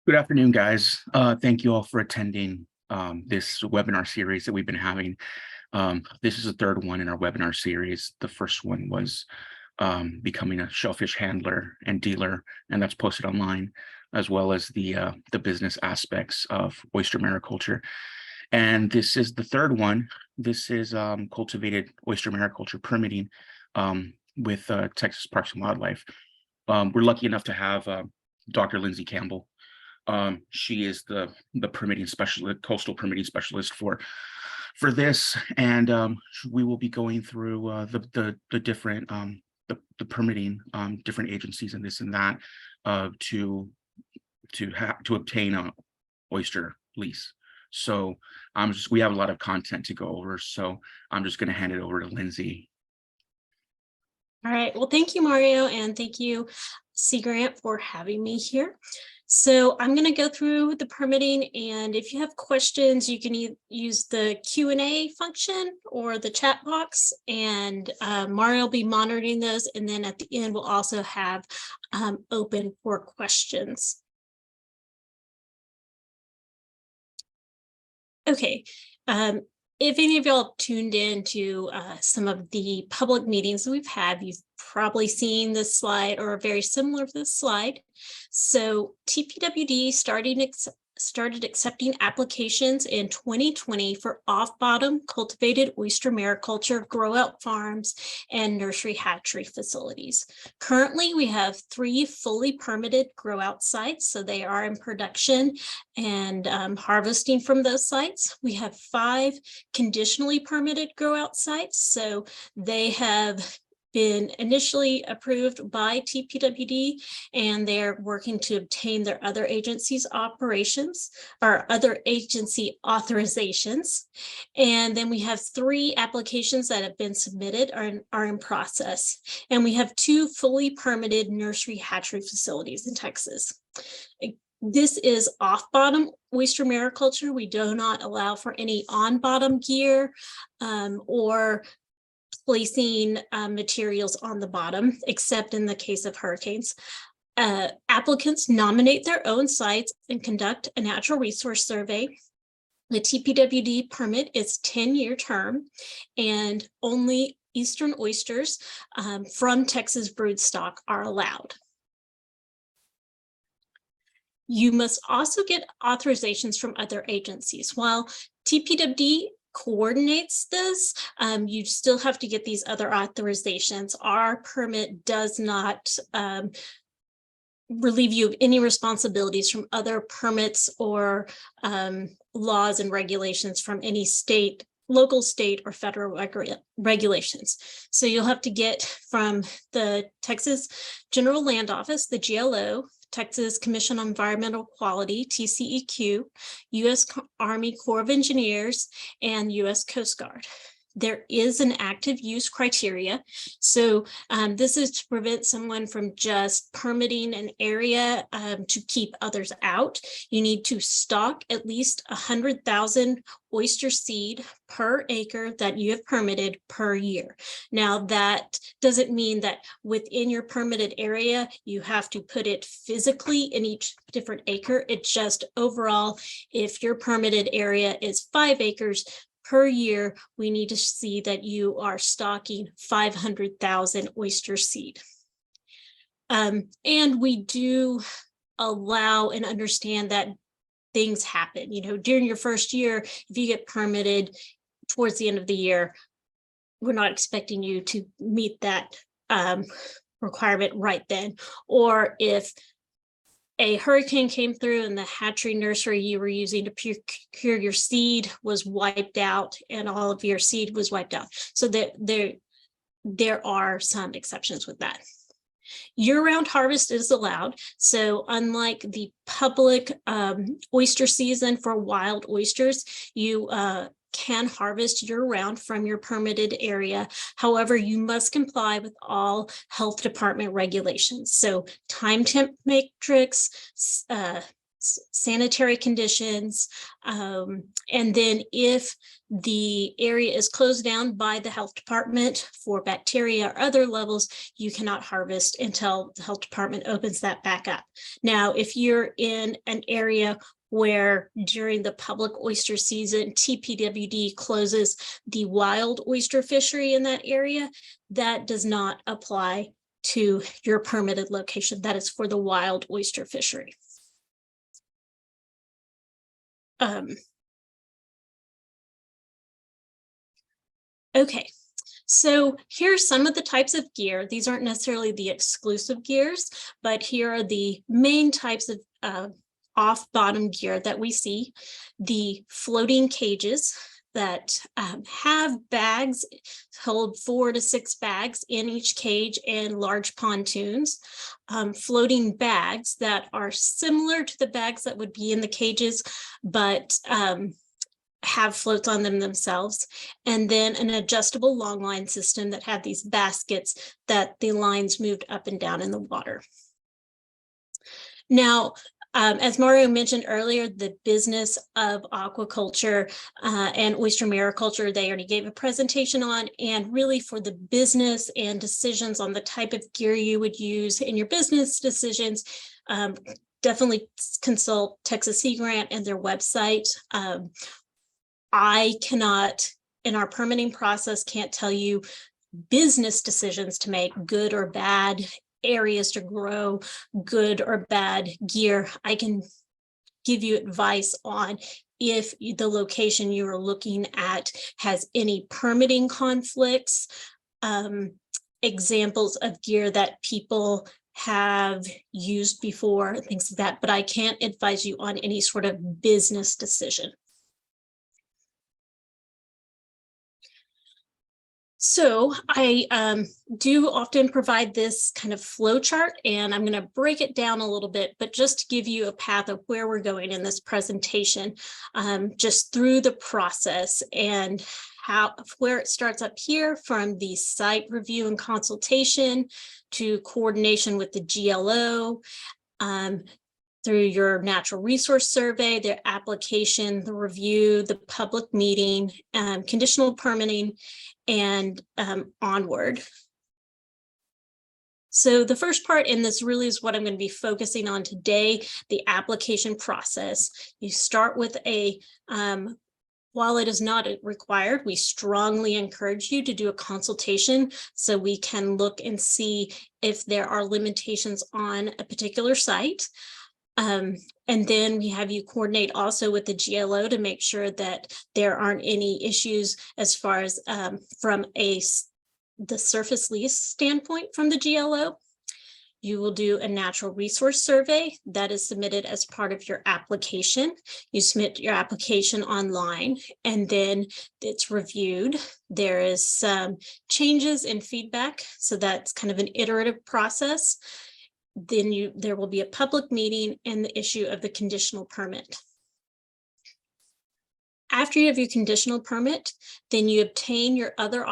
Good afternoon, guys. Thank you all for attending this webinar series that we've been having. This is the third one in our webinar series. The first one was becoming a shellfish handler and dealer, and that's posted online, as well as the business aspects of oyster mariculture. And this is the third one. This is cultivated oyster mariculture permitting with Texas Parks and Wildlife. We're lucky enough to have Dr. Lindsay Campbell. She is the permitting specialist, coastal permitting specialist for this, and we will be going through the different the permitting different agencies and this and that to obtain a oyster lease. So we have a lot of content to go over, so I'm just going to hand it over to Lindsay. All right. Well, thank you, Mario, and thank you, Sea Grant, for having me here. So I'm going to go through the permitting, and if you have questions, you can use the Q&A function or the chat box, and Mario will be monitoring those. And then at the end, we'll also have open for questions. Okay. If any of y'all tuned in to some of the public meetings that we've had, you've probably seen this slide or very similar to this slide. So TPWD started accepting applications in 2020 for off-bottom cultivated oyster mariculture grow-out farms and nursery hatchery facilities. Currently, we have 3 fully permitted grow-out sites, so they are in production and harvesting from those sites. We have 5 conditionally permitted grow-out sites, so they have been initially approved by TPWD, and they're working to obtain their other agencies operations or other agency authorizations. And then we have 3 applications that have been submitted are in process. And we have 2 fully permitted nursery hatchery facilities in Texas. This is off-bottom oyster mariculture. We do not allow for any on-bottom gear or placing materials on the bottom, except in the case of hurricanes. Applicants nominate their own sites and conduct a natural resource survey. The TPWD permit is 10-year term, and only eastern oysters from Texas broodstock are allowed. You must also get authorizations from other agencies. While TPWD coordinates this, you still have to get these other authorizations. Our permit does not relieve you of any responsibilities from other permits or laws and regulations from any state, local, state, or federal regulations. So you'll have to get from the Texas General Land Office, the GLO, Texas Commission on Environmental Quality, TCEQ, U.S. Army Corps of Engineers, and U.S. Coast Guard. There is an active use criteria. So this is to prevent someone from just permitting an area to keep others out. You need to stock at least 100,000 oyster seed per acre that you have permitted per year. Now, that doesn't mean that within your permitted area, you have to put it physically in each different acre. It's just overall, if your permitted area is 5 acres, per year, we need to see that you are stocking 500,000 oyster seed. And we do allow and understand that things happen. You know, during your first year, if you get permitted towards the end of the year, we're not expecting you to meet that requirement right then. Or if a hurricane came through and the hatchery nursery you were using to procure your seed was wiped out and all of your seed was wiped out. So there are some exceptions with that. Year-round harvest is allowed. So unlike the public oyster season for wild oysters, you can harvest year-round from your permitted area. However, you must comply with all health department regulations. So time temp matrix, sanitary conditions. And then if the area is closed down by the health department for bacteria or other levels, you cannot harvest until the health department opens that back up. Now, if you're in an area where during the public oyster season, TPWD closes the wild oyster fishery in that area, that does not apply to your permitted location. That is for the wild oyster fishery. Okay, so here's some of the types of gear. These aren't necessarily the exclusive gears, but here are the main types of off-bottom gear that we see. The floating cages that have bags, hold 4 to 6 bags in each cage, and large pontoons. Floating bags that are similar to the bags that would be in the cages, but have floats on them themselves, and then an adjustable long line system that had these baskets that the lines moved up and down in the water. Now, as Mario mentioned earlier, the business of aquaculture and oyster mariculture, they already gave a presentation on, and really for the business and decisions on the type of gear you would use in your business decisions, definitely consult Texas Sea Grant and their website. I cannot, in our permitting process, can't tell you business decisions to make, good or bad areas to grow, good or bad gear. I can give you advice on if the location you are looking at has any permitting conflicts, examples of gear that people have used before, things like that, but I can't advise you on any sort of business decision. So I do often provide this kind of flow chart, and I'm going to break it down a little bit, but just to give you a path of where we're going in this presentation, just through the process and where it starts up here from the site review and consultation to coordination with the GLO, through your natural resource survey, their application, the review, the public meeting, conditional permitting, and onward. So the first part in this really is what I'm going to be focusing on today, the application process. You start with a, while it is not required, we strongly encourage you to do a consultation so we can look and see if there are limitations on a particular site. And then we have you coordinate also with the GLO to make sure that there aren't any issues as far as from the surface lease standpoint from the GLO. You will do a natural resource survey that is submitted as part of your application. You submit your application online, and then it's reviewed. There is some changes in feedback, so that's kind of an iterative process. Then there will be a public meeting and the issue of the conditional permit. After you have your conditional permit, then you obtain your other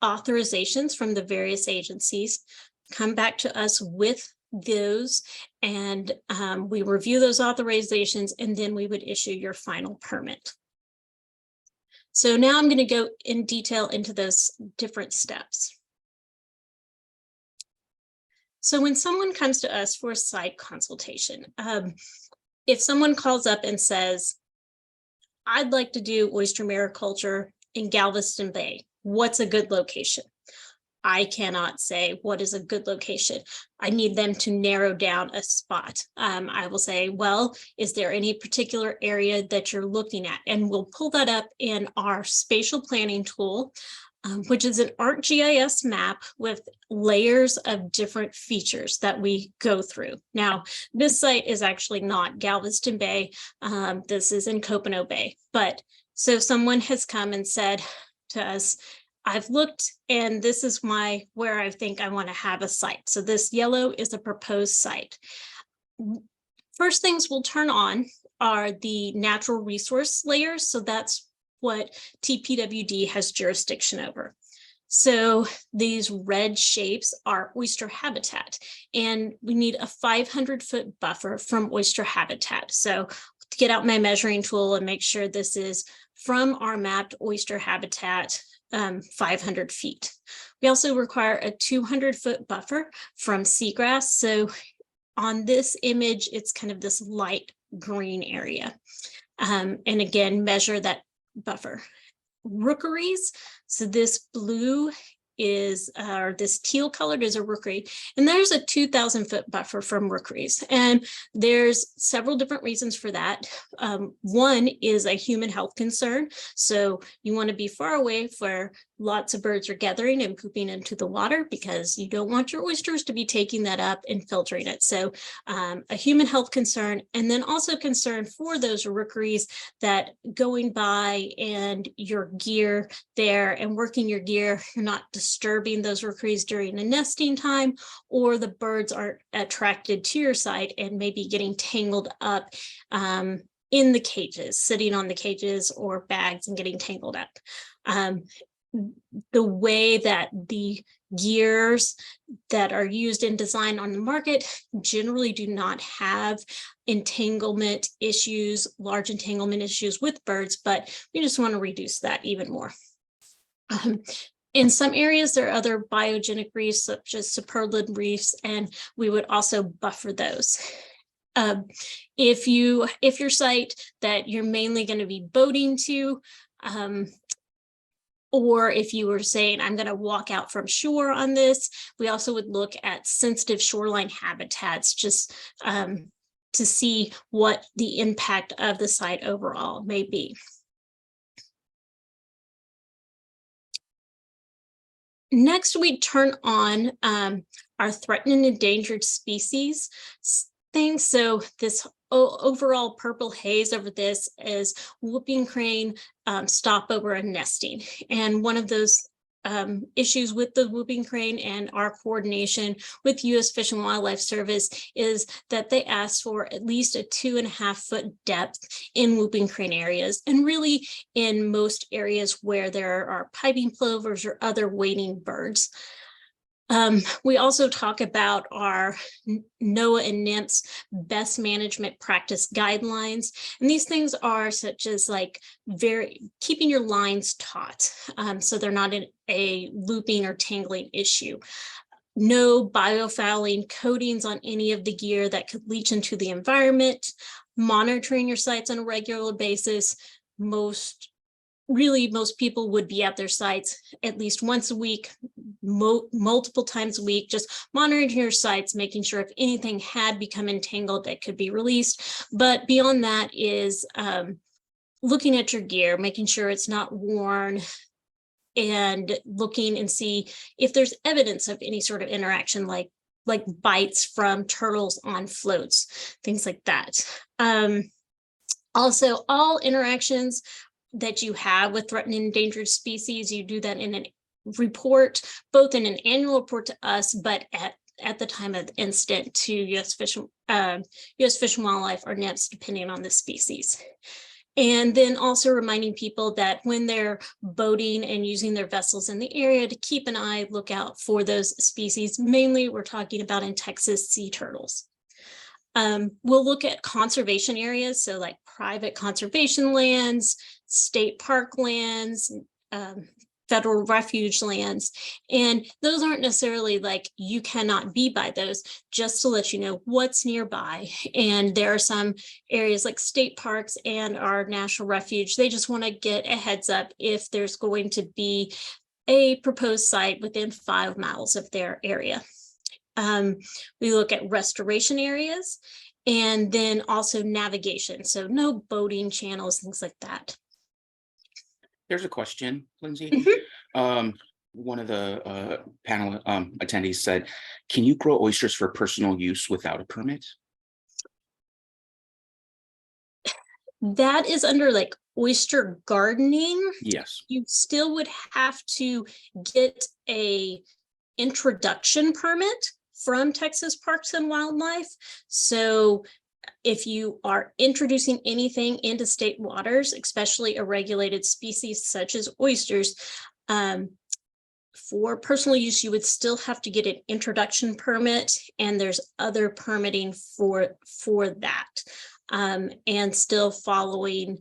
authorizations from the various agencies, come back to us with those, and we review those authorizations, and then we would issue your final permit. So now I'm going to go in detail into those different steps. So when someone comes to us for a site consultation, if someone calls up and says, I'd like to do oyster mariculture in Galveston Bay, what's a good location? I cannot say what is a good location. I need them to narrow down a spot. I will say, well, is there any particular area that you're looking at? And we'll pull that up in our spatial planning tool, which is an ArcGIS map with layers of different features that we go through. Now, this site is actually not Galveston Bay. This is in Copano Bay. But so someone has come and said to us, I've looked and this is where I think I want to have a site. So this yellow is a proposed site. First things we'll turn on are the natural resource layers. So that's what TPWD has jurisdiction over. So these red shapes are oyster habitat, and we need a 500-foot buffer from oyster habitat. So to get out my measuring tool and make sure this is from our mapped oyster habitat, 500 feet. We also require a 200-foot buffer from seagrass. So on this image, it's kind of this light green area. And again, measure that buffer. Rookeries, so this blue is, or this teal colored is a rookery, and there's a 2,000-foot buffer from rookeries, and there's several different reasons for that. One is a human health concern, so you want to be far away where lots of birds are gathering and pooping into the water, because you don't want your oysters to be taking that up and filtering it. So a human health concern, and then also concern for those rookeries that going by and your gear there and working your gear, you're not disturbing those rookeries during the nesting time, or the birds aren't attracted to your site and maybe getting tangled up in the cages, sitting on the cages or bags and getting tangled up. The way that the gears that are used in design on the market generally do not have entanglement issues, large entanglement issues with birds, but we just want to reduce that even more. In some areas, there are other biogenic reefs, such as superlid reefs, and we would also buffer those. If your site that you're mainly going to be boating to, or if you were saying, I'm going to walk out from shore on this, we also would look at sensitive shoreline habitats, just to see what the impact of the site overall may be. Next, we turn on our threatened and endangered species thing. So this overall purple haze over this is whooping crane stopover and nesting. And one of those issues with the whooping crane and our coordination with U.S. Fish and Wildlife Service is that they ask for at least a 2.5-foot depth in whooping crane areas, and really in most areas where there are piping plovers or other wading birds. We also talk about our NOAA and NIMS best management practice guidelines. And these things are such as like keeping your lines taut, so they're not in a looping or tangling issue. No biofouling coatings on any of the gear that could leach into the environment. Monitoring your sites on a regular basis. Most people would be at their sites at least once a week, multiple times a week, just monitoring your sites, making sure if anything had become entangled that could be released. But beyond that is looking at your gear, making sure it's not worn, and looking and see if there's evidence of any sort of interaction, like bites from turtles on floats, things like that. Also, all interactions that you have with threatened and endangered species, you do that in a report, both in an annual report to us, but at the time of the incident to U.S. Fish and Wildlife or NIMS, depending on the species. And then also reminding people that when they're boating and using their vessels in the area, to keep an eye, look out for those species. Mainly, we're talking about in Texas, sea turtles. We'll look at conservation areas, so like private conservation lands, state park lands, federal refuge lands, and those aren't necessarily like you cannot be by those, just to let you know what's nearby. And there are some areas like state parks and our national refuge, they just want to get a heads up if there's going to be a proposed site within 5 miles of their area. We look at restoration areas, and then also navigation. So no boating channels, things like that. There's a question, Lindsay. Mm-hmm. One of the panel attendees said, can you grow oysters for personal use without a permit? That is under like oyster gardening. Yes. You still would have to get a introduction permit from Texas Parks and Wildlife. So if you are introducing anything into state waters, especially a regulated species such as oysters, for personal use, you would still have to get an introduction permit, and there's other permitting for that, and still following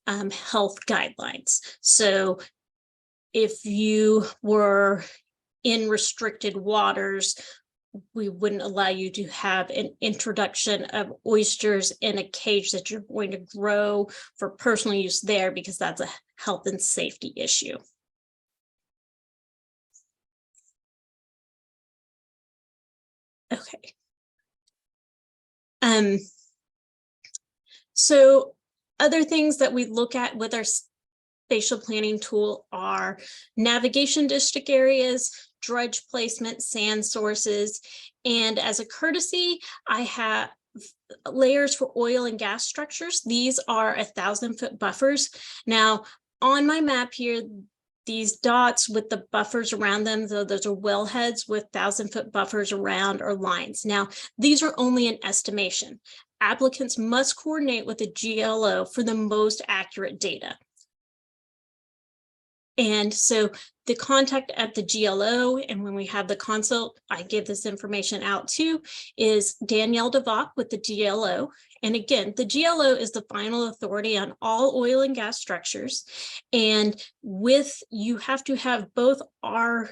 health guidelines. So if you were in restricted waters, we wouldn't allow you to have an introduction of oysters in a cage that you're going to grow for personal use there, because that's a health and safety issue. Okay. So other things that we look at with our spatial planning tool are navigation district areas, dredge placement, sand sources, and as a courtesy, I have layers for oil and gas structures. These are 1,000-foot buffers. Now, on my map here, these dots with the buffers around them, those are wellheads with 1,000-foot buffers around or lines. Now, these are only an estimation. Applicants must coordinate with the GLO for the most accurate data. And so the contact at the GLO, and when we have the consult, I give this information out too, is Danielle DeVock with the GLO. And again, the GLO is the final authority on all oil and gas structures. And you have to have both our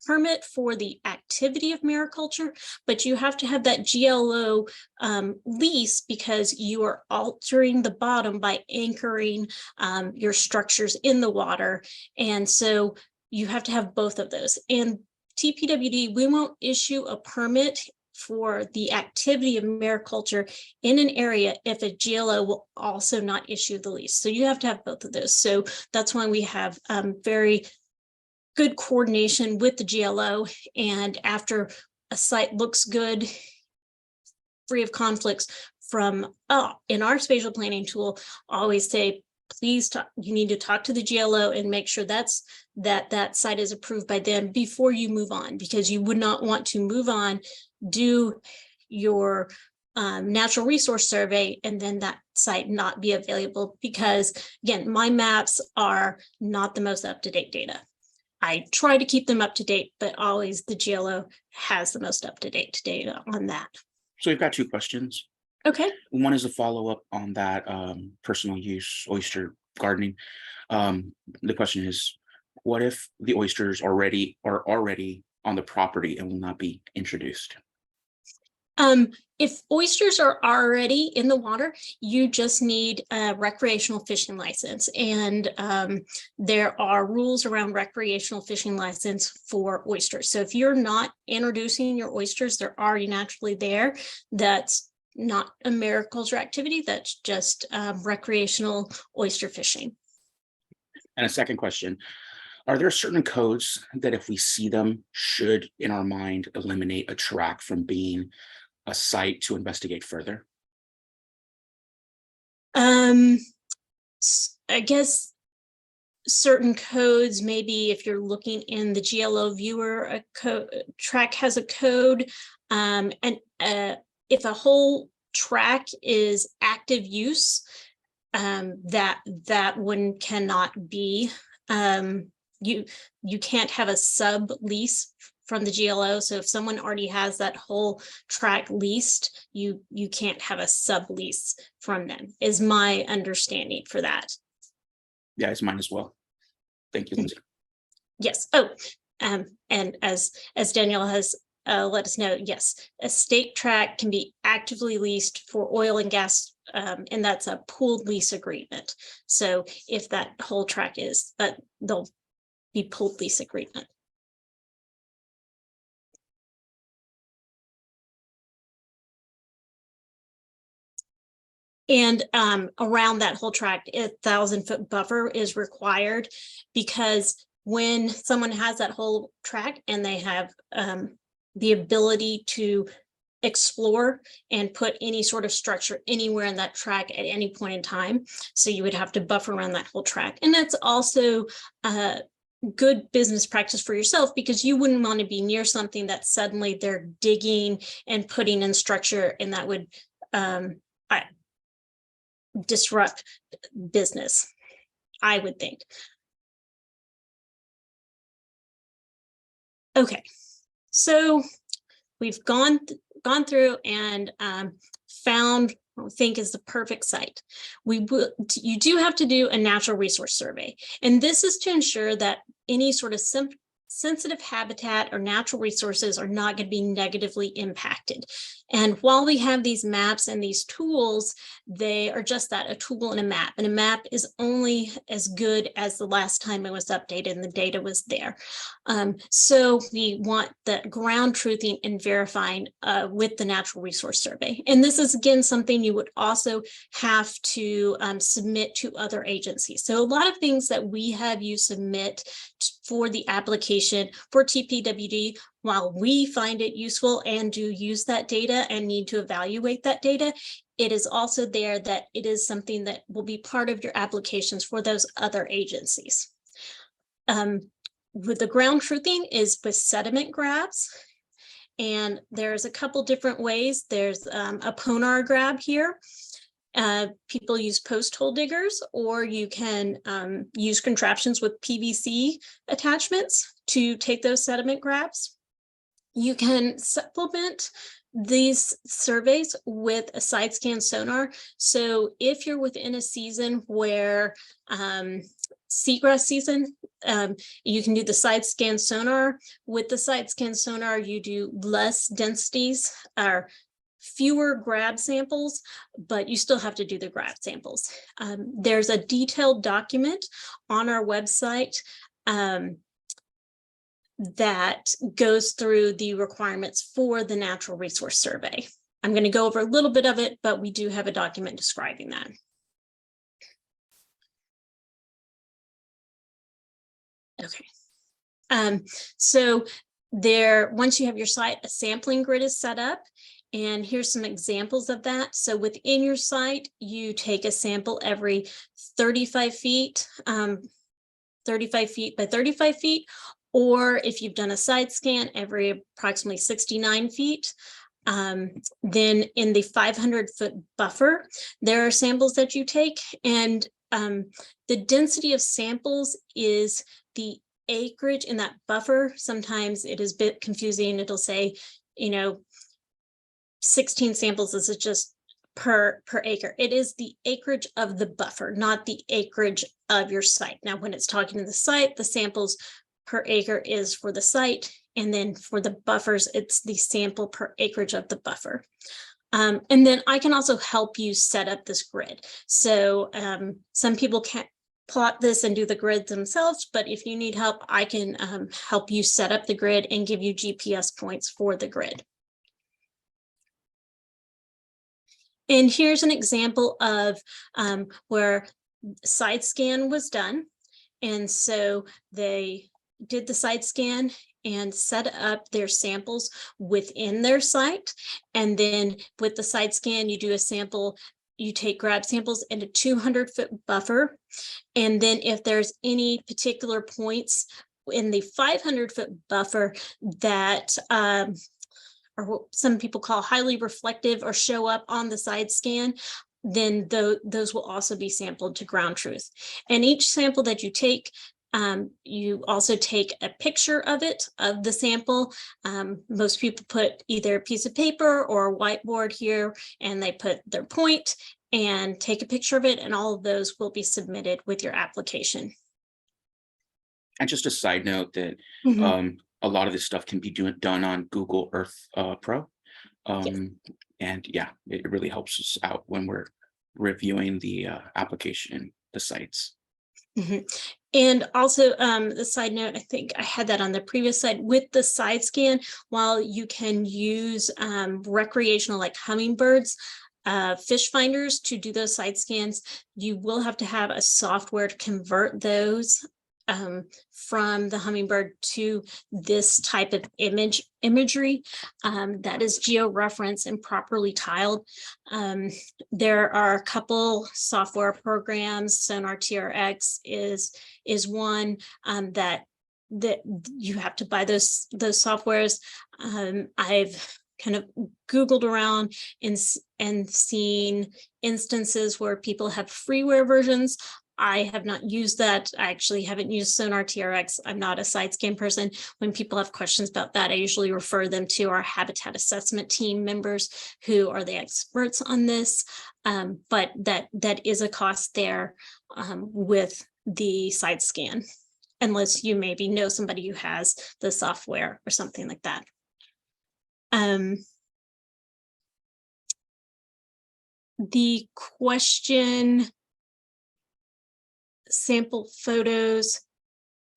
permit for the activity of mariculture, but you have to have that GLO lease, because you are altering the bottom by anchoring your structures in the water. And so you have to have both of those. And TPWD, we won't issue a permit for the activity of mariculture in an area if a GLO will also not issue the lease. So you have to have both of those. So that's why we have very good coordination with the GLO, and after a site looks good, free of conflicts from in our spatial planning tool, always say, please you need to talk to the GLO and make sure that site is approved by them before you move on, because you would not want to move on, do your natural resource survey, and then that site not be available, because again, my maps are not the most up-to-date data. I try to keep them up to date, but always the GLO has the most up-to-date data on that. So we've got two questions. Okay. One is a follow-up on that personal use oyster gardening. The question is, what if the oysters are already on the property and will not be introduced? If oysters are already in the water, you just need a recreational fishing license. And there are rules around recreational fishing license for oysters. So if you're not introducing your oysters, they're already naturally there. That's not a mariculture activity. That's just recreational oyster fishing. And a second question, are there certain codes that if we see them should, in our mind, eliminate a track from being a site to investigate further? I guess certain codes, maybe if you're looking in the GLO viewer, a track has a code, and if a whole track is active use, that one cannot be. You can't have a sublease from the GLO. So if someone already has that whole track leased, you can't have a sublease from them, is my understanding for that. Yeah, it's mine as well. Thank you, Lindsay. Yes. Oh, and as Danielle has let us know, yes, a state track can be actively leased for oil and gas, and that's a pooled lease agreement. So if that whole track is, they'll be pooled lease agreement. And around that whole tract, 1,000-foot buffer is required, because when someone has that whole tract and they have the ability to explore and put any sort of structure anywhere in that tract at any point in time, so you would have to buffer around that whole tract. And that's also good business practice for yourself, because you wouldn't want to be near something that suddenly they're digging and putting in structure, and that would disrupt business, I would think. Okay, so we've gone through and found what we think is the perfect site. You do have to do a natural resource survey, and this is to ensure that any sort of sensitive habitat or natural resources are not going to be negatively impacted. And while we have these maps and these tools, they are just that, a tool and a map. And a map is only as good as the last time it was updated and the data was there. So we want the ground truthing and verifying with the natural resource survey. And this is, again, something you would also have to submit to other agencies. So a lot of things that we have you submit for the application for TPWD, while we find it useful and do use that data and need to evaluate that data, it is also there that it is something that will be part of your applications for those other agencies. With the ground truthing is with sediment grabs. And there's a couple different ways. There's a Ponar grab here. People use post hole diggers, or you can use contraptions with PVC attachments to take those sediment grabs. You can supplement these surveys with a side scan sonar. So if you're within a season where seagrass season, you can do the side scan sonar. With the side scan sonar, you do less densities or fewer grab samples, but you still have to do the grab samples. There's a detailed document on our website that goes through the requirements for the natural resource survey. I'm going to go over a little bit of it, but we do have a document describing that. Okay. So once you have your site, a sampling grid is set up. And here's some examples of that. So within your site, you take a sample every 35 feet, 35 feet by 35 feet, or if you've done a side scan, every approximately 69 feet. Then in the 500-foot buffer, there are samples that you take, and the density of samples is the acreage in that buffer. Sometimes it is a bit confusing. It'll say, 16 samples is just per acre. It is the acreage of the buffer, not the acreage of your site. Now, when it's talking to the site, the samples per acre is for the site. And then for the buffers, it's the sample per acreage of the buffer. And then I can also help you set up this grid. So some people can't plot this and do the grid themselves, but if you need help, I can help you set up the grid and give you GPS points for the grid. And here's an example of where side scan was done. And so they did the side scan and set up their samples within their site. And then with the side scan, you do a sample, you take grab samples in a 200-foot buffer. And then if there's any particular points in the 500-foot buffer that or what some people call highly reflective or show up on the side scan, then those will also be sampled to ground truth. And each sample that you take, you also take a picture of it, of the sample. Most people put either a piece of paper or a whiteboard here, and they put their point and take a picture of it, and all of those will be submitted with your application. And just a side note that a lot of this stuff can be done on Google Earth Pro. And yeah, it really helps us out when we're reviewing the application, the sites. And also the side note, I think I had that on the previous slide, with the side scan, while you can use recreational like hummingbirds, fish finders to do those side scans, you will have to have a software to convert those from the hummingbird to this type of imagery that is geo-referenced and properly tiled. There are a couple software programs. Sonar TRX is one that you have to buy those softwares. I've kind of Googled around and seen instances where people have freeware versions I have not used that. I actually haven't used Sonar TRX. I'm not a side scan person. When people have questions about that, I usually refer them to our habitat assessment team members who are the experts on this. But that is a cost there with the side scan, unless you maybe know somebody who has the software or something like that. The question, sample photos,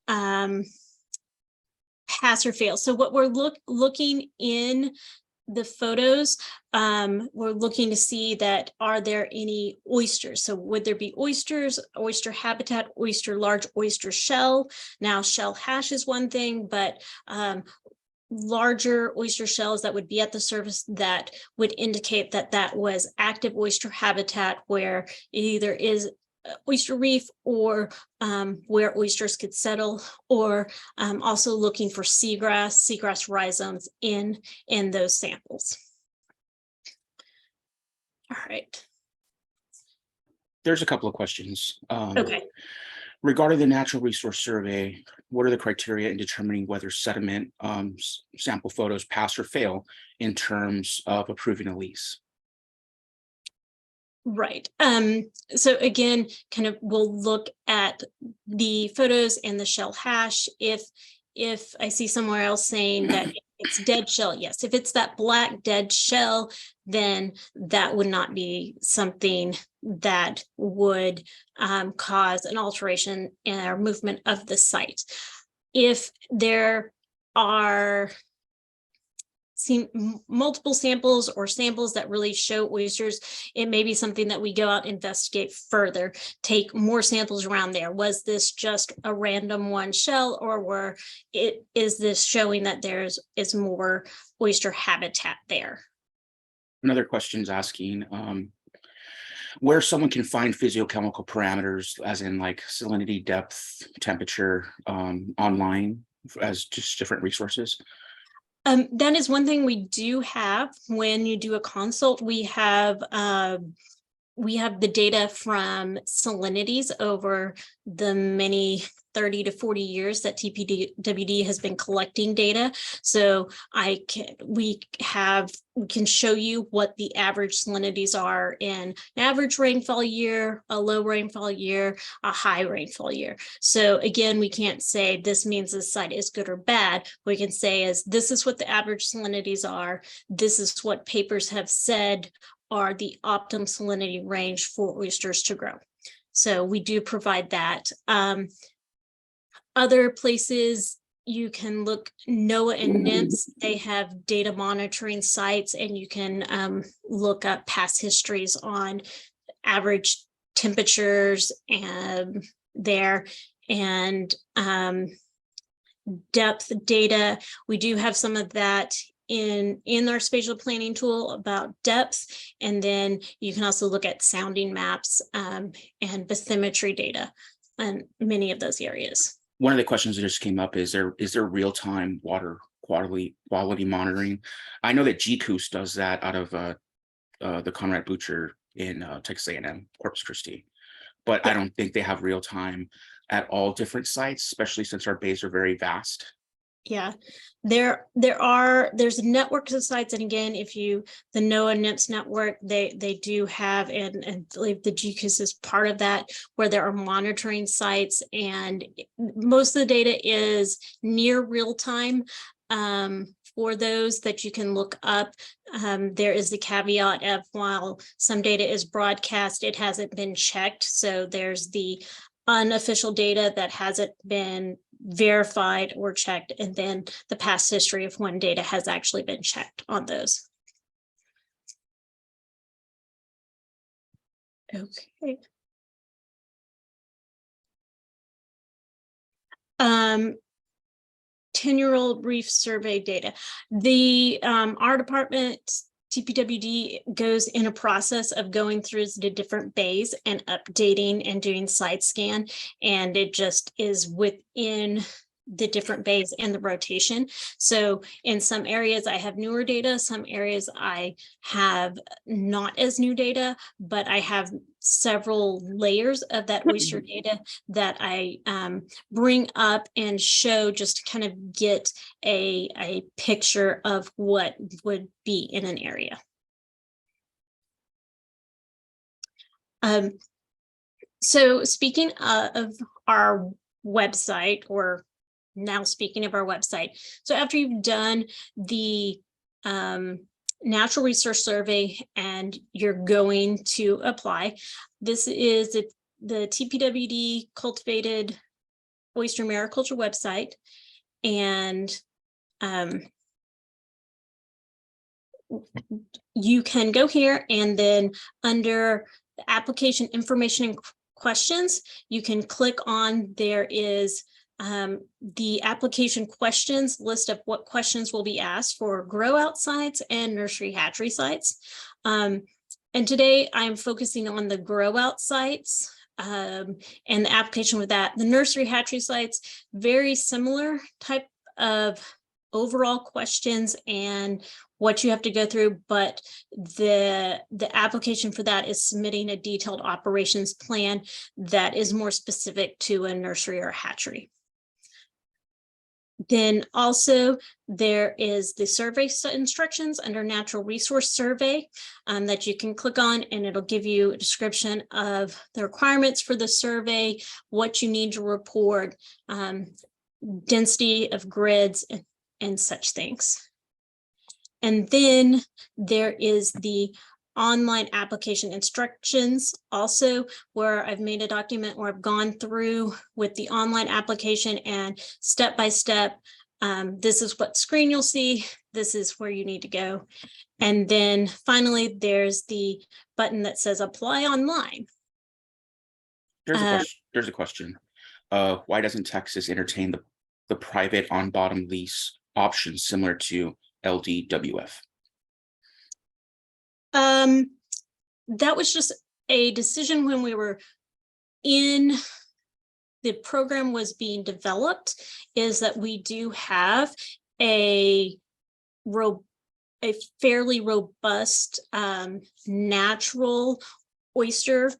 pass or fail. So what we're looking in the photos, we're looking to see that are there any oysters? So would there be oysters, oyster habitat, oyster large oyster shell? Now shell hash is one thing, but larger oyster shells that would be at the surface that would indicate that that was active oyster habitat where it either is oyster reef or where oysters could settle, or also looking for seagrass rhizomes in those samples. All right. There's a couple of questions. Okay. Regarding the natural resource survey, what are the criteria in determining whether sediment sample photos pass or fail in terms of approving a lease? Right. So again, kind of we'll look at the photos and the shell hash. If I see somewhere else saying that it's dead shell, yes. If it's that black dead shell, then that would not be something that would cause an alteration in our movement of the site. If there are multiple samples or samples that really show oysters, it may be something that we go out and investigate further, take more samples around there. Was this just a random one shell, or is this showing that is more oyster habitat there? Another question is asking where someone can find physiochemical parameters, as in like salinity, depth, temperature, online as just different resources. That is one thing we do have when you do a consult. We have the data from salinities over the many 30 to 40 years that TPWD has been collecting data. So we can show you what the average salinities are in an average rainfall year, a low rainfall year, a high rainfall year. So again, we can't say this means this site is good or bad. What we can say is this is what the average salinities are. This is what papers have said are the optimum salinity range for oysters to grow. So we do provide that. Other places you can look, NOAA and NIMS, they have data monitoring sites, and you can look up past histories on average temperatures and depth data. We do have some of that in our spatial planning tool about depth, and then you can also look at sounding maps and bathymetry data in many of those areas. One of the questions that just came up is there real-time water quality monitoring? I know that GCOOS does that out of the Conrad Butcher in Texas A&M, Corpus Christi, but yeah. I don't think they have real-time at all different sites, especially since our bays are very vast. Yeah, there's networks of sites, and again, the NOAA NIMS network, they do have, and I believe the GCOOS is part of that, where there are monitoring sites, and most of the data is near real time. For those that you can look up, there is the caveat of while some data is broadcast, it hasn't been checked. So there's the unofficial data that hasn't been verified or checked, and then the past history of when data has actually been checked on those. Okay. Tenure-old reef survey data. Our department, TPWD, goes in a process of going through the different bays and updating and doing side scan, and it just is within the different bays and the rotation. So in some areas I have newer data, some areas I have not as new data, but I have several layers of that oyster data that I bring up and show just to kind of get a picture of what would be in an area. So speaking of our website, or now speaking of our website, so after you've done the natural resource survey and you're going to apply, this is the TPWD Cultivated Oyster Mariculture website, and you can go here, and then under the application information and questions, you can click on, there is the application questions list of what questions will be asked for grow out sites and nursery hatchery sites. And today I'm focusing on the grow out sites and the application with that. The nursery hatchery sites, very similar type of overall questions and what you have to go through, but the application for that is submitting a detailed operations plan that is more specific to a nursery or hatchery. Then also there is the survey instructions under natural resource survey that you can click on, and it'll give you a description of the requirements for the survey, what you need to report, density of grids, and such things. And then there is the online application instructions also, where I've made a document where I've gone through with the online application and step by step, this is what screen you'll see, this is where you need to go. And then finally, there's the button that says apply online. There's a question. Why doesn't Texas entertain the private on bottom lease option similar to LDWF? That was just a decision when we were in the program was being developed, is that we do have a fairly robust natural oyster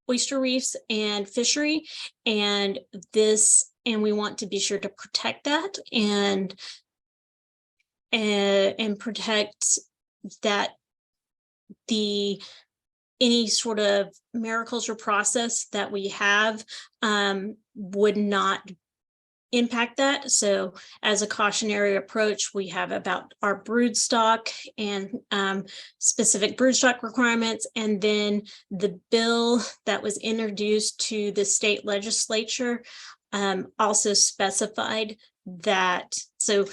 reefs and fishery, and we want to be sure to protect that and protect that any sort of mariculture process that we have would not impact that. So as a cautionary approach, we have about our brood stock and specific brood stock requirements. And then the bill that was introduced to the state legislature also specified that. So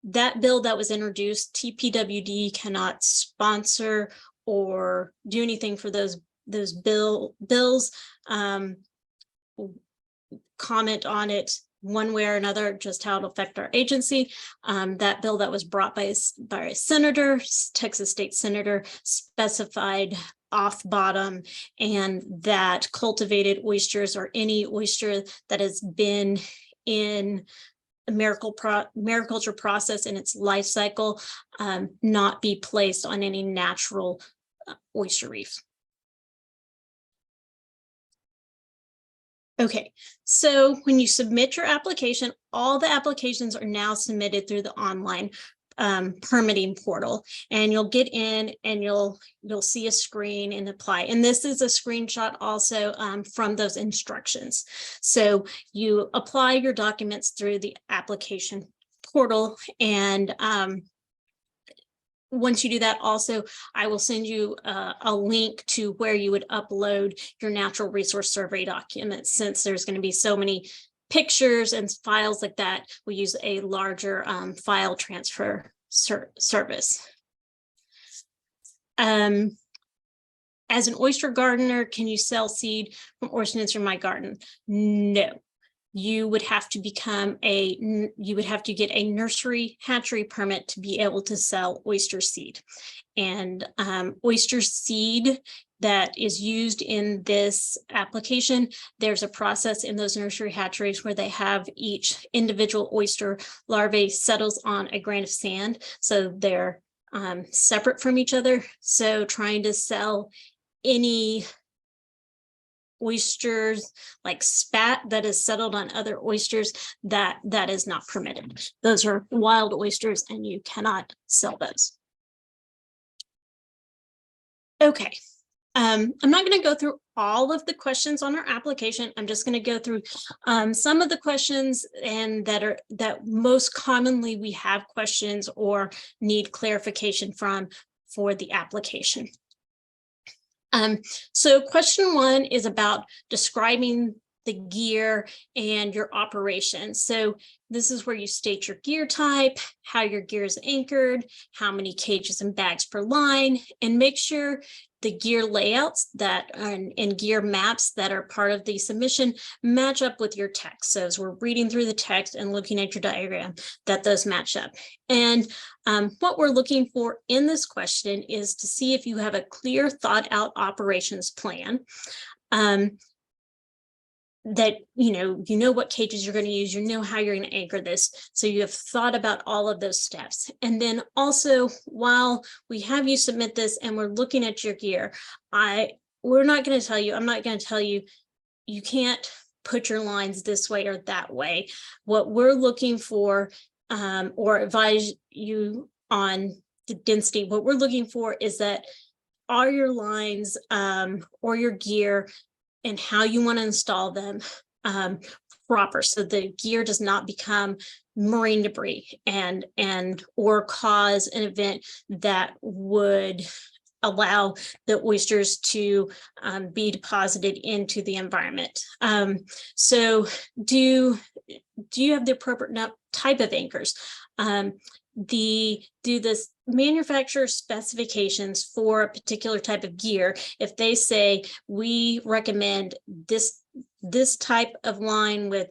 that bill that was introduced, TPWD cannot sponsor or do anything for those bills, comment on it one way or another, just how it'll affect our agency. That bill that was brought by a senator, Texas state senator, specified off bottom, and that cultivated oysters, or any oyster that has been in mariculture process in its life cycle, not be placed on any natural oyster reef. Okay, so when you submit your application, all the applications are now submitted through the online permitting portal, and you'll get in and you'll see a screen and apply. And this is a screenshot also from those instructions. So you apply your documents through the application portal, and once you do that, also, I will send you a link to where you would upload your natural resource survey documents. Since there's going to be so many pictures and files like that, we use a larger file transfer service. As an oyster gardener, can you sell seed from oysters in my garden? No. You would have to get a nursery hatchery permit to be able to sell oyster seed. And oyster seed that is used in this application. There's a process in those nursery hatcheries where they have each individual oyster larvae settles on a grain of sand. So they're separate from each other. So trying to sell any oysters like spat that is settled on other oysters, that is not permitted. Those are wild oysters and you cannot sell those. Okay. I'm not going to go through all of the questions on our application. I'm just going to go through some of the questions and that most commonly we have questions or need clarification from for the application. So question 1 is about describing the gear and your operation. So this is where you state your gear type, how your gear is anchored, how many cages and bags per line, and make sure the gear layouts that and gear maps that are part of the submission match up with your text. So as we're reading through the text and looking at your diagram, that those match up. And what we're looking for in this question is to see if you have a clear thought out operations plan. That you know what cages you're going to use, you know how you're going to anchor this, so you have thought about all of those steps. And then also, while we have you submit this and we're looking at your gear, I'm not going to tell you you can't put your lines this way or that way. What we're looking for or advise you on the density, what we're looking for is that are your lines or your gear and how you want to install them proper, so the gear does not become marine debris and or cause an event that would allow the oysters to be deposited into the environment. So do you have the appropriate type of anchors? Do this manufacturer specifications for a particular type of gear, if they say we recommend this type of line with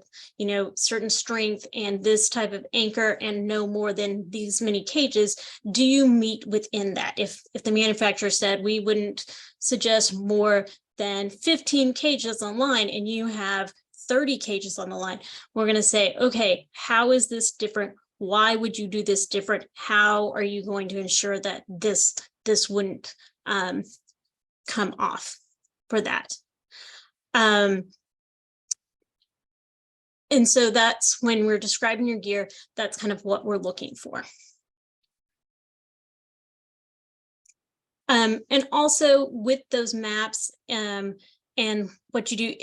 certain strength and this type of anchor and no more than these many cages, do you meet within that? If the manufacturer said we wouldn't suggest more than 15 cages on line and you have 30 cages on the line, we're going to say, okay, how is this different? Why would you do this different? How are you going to ensure that this wouldn't come off for that? And so that's when we're describing your gear, that's kind of what we're looking for. And also with those maps and what you do,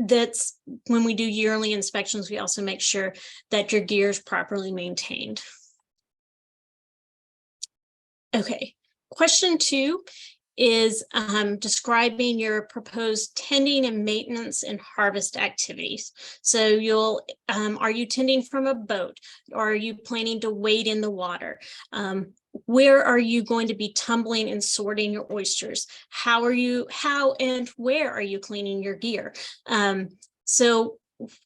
that's when we do yearly inspections, we also make sure that your gear is properly maintained. Okay, question 2 is describing your proposed tending and maintenance and harvest activities. So are you tending from a boat, or are you planning to wade in the water? Where are you going to be tumbling and sorting your oysters? How and where are you cleaning your gear? So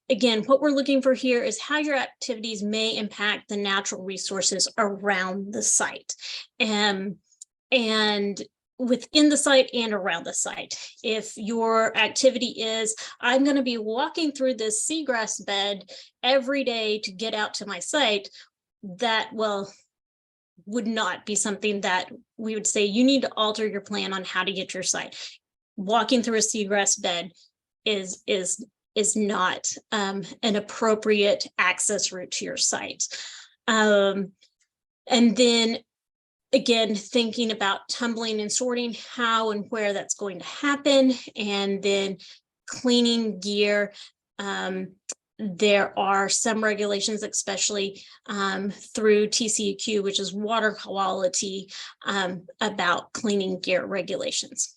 again, what we're looking for here is how your activities may impact the natural resources around the site. And within the site and around the site. If your activity is, I'm going to be walking through this seagrass bed every day to get out to my site, that would not be something that we would say you need to alter your plan on how to get your site. Walking through a seagrass bed is not an appropriate access route to your site. And then again, thinking about tumbling and sorting, how and where that's going to happen, and then cleaning gear. There are some regulations, especially through TCEQ, which is water quality, about cleaning gear regulations.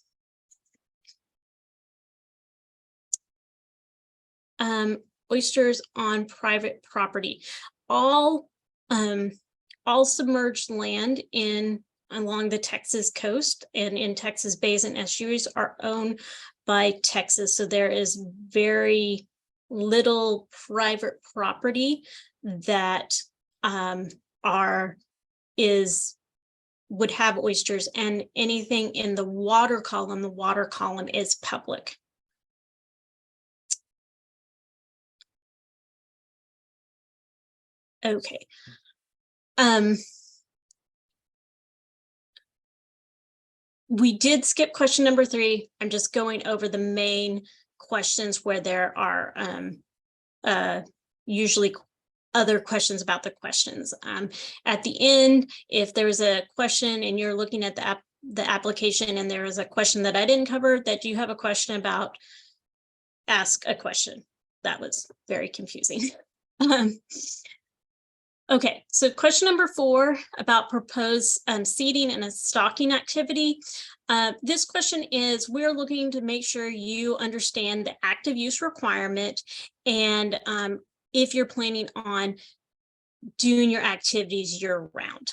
Oysters on private property. All submerged land along the Texas coast and in Texas bays and estuaries are owned by Texas. So there is very little private property that is would have oysters, and anything in the water column is public. Okay. We did skip question number 3. I'm just going over the main questions where there are usually other questions about the questions. At the end, if there's a question and you're looking at the application and there is a question that I didn't cover that you have a question about, ask a question. That was very confusing. Okay, so question number 4 about proposed seeding and a stocking activity. This question is, we're looking to make sure you understand the active use requirement and if you're planning on doing your activities year round.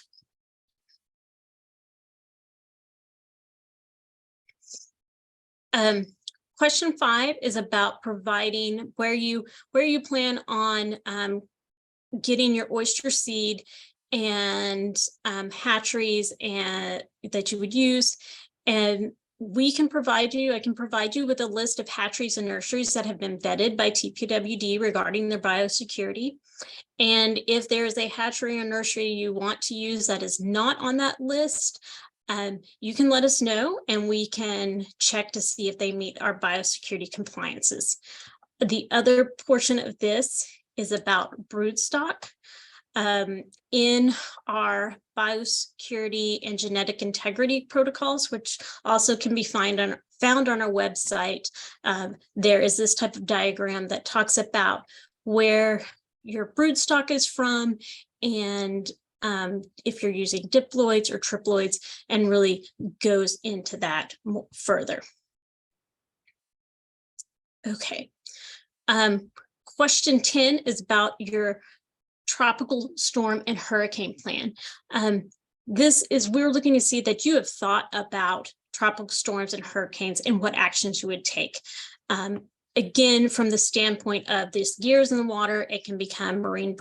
Question 5 is about providing where you plan on getting your oyster seed and hatcheries and that you would use, and I can provide you with a list of hatcheries and nurseries that have been vetted by TPWD regarding their biosecurity. And if there's a hatchery or nursery you want to use that is not on that list, you can let us know and we can check to see if they meet our biosecurity compliances. The other portion of this is about broodstock. In our biosecurity and genetic integrity protocols, which also can be found on our website, there is this type of diagram that talks about where your broodstock is from and if you're using diploids or triploids, and really goes into that further. Okay. Question 10 is about your tropical storm and hurricane plan. We're looking to see that you have thought about tropical storms and hurricanes and what actions you would take. Again, from the standpoint of this gears in the water, it can become marine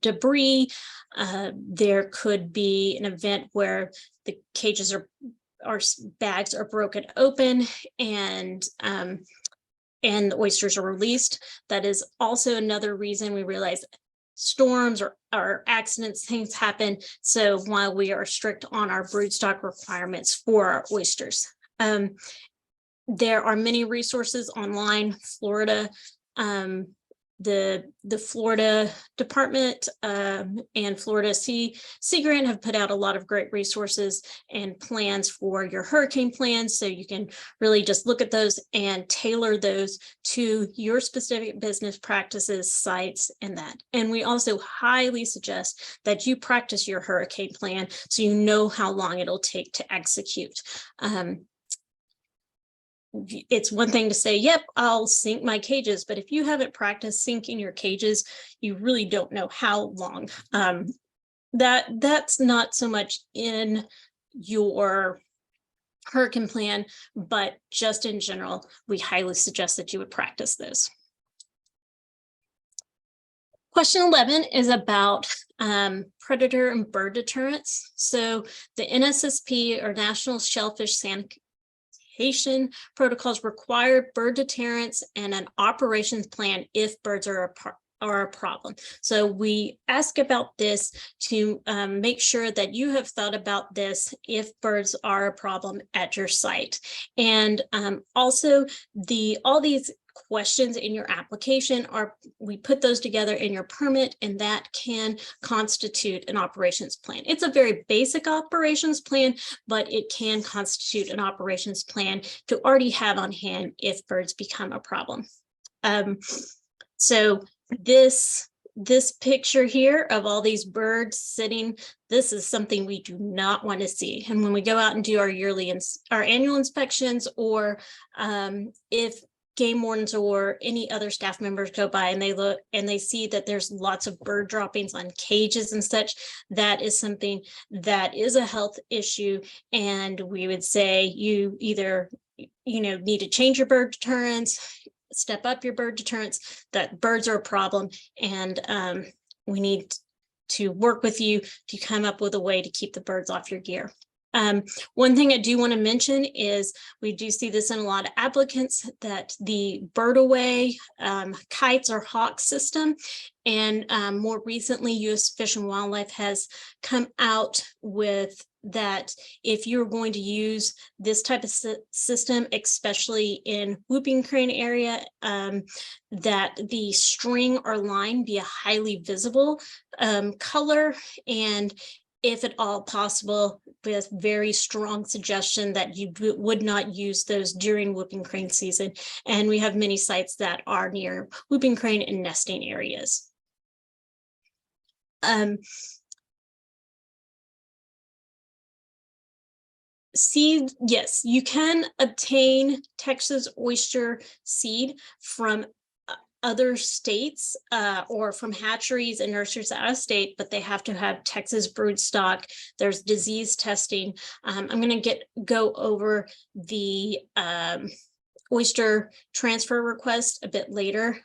debris. There could be an event where the cages or bags are broken open and the oysters are released. That is also another reason we realize storms or accidents, things happen. So while we are strict on our broodstock requirements for our oysters, there are many resources online. Florida, the Florida Department and Florida Sea Grant have put out a lot of great resources and plans for your hurricane plans. So you can really just look at those and tailor those to your specific business practices, sites, and that. And we also highly suggest that you practice your hurricane plan so you know how long it'll take to execute. It's one thing to say, yep, I'll sink my cages, but if you haven't practiced sinking your cages, you really don't know how long. That's not so much in your hurricane plan, but just in general, we highly suggest that you would practice this. Question 11 is about predator and bird deterrence. So the NSSP, or National Shellfish Sanitation protocols, require bird deterrence and an operations plan if birds are a problem. So we ask about this to make sure that you have thought about this if birds are a problem at your site. And also all these questions in your application we put those together in your permit, and that can constitute an operations plan. It's a very basic operations plan, but it can constitute an operations plan to already have on hand if birds become a problem. So this picture here of all these birds sitting, this is something we do not want to see. And when we go out and do our annual inspections, or if game wardens or any other staff members go by and they look and they see that there's lots of bird droppings on cages and such, that is something that is a health issue. And we would say you either, need to change your bird deterrence, step up your bird deterrence, that birds are a problem. And we need to work with you to come up with a way to keep the birds off your gear. One thing I do want to mention is we do see this in a lot of applicants, that the bird away kites or hawk system. And more recently, U.S. Fish and Wildlife has come out with that if you're going to use this type of system, especially in whooping crane area, that the string or line be a highly visible color, and if at all possible, with very strong suggestion that you would not use those during whooping crane season. And we have many sites that are near whooping crane and nesting areas. Seed, yes, you can obtain Texas oyster seed from other states or from hatcheries and nurseries out of state, but they have to have Texas brood stock. There's disease testing. I'm going to go over the oyster transfer request a bit later.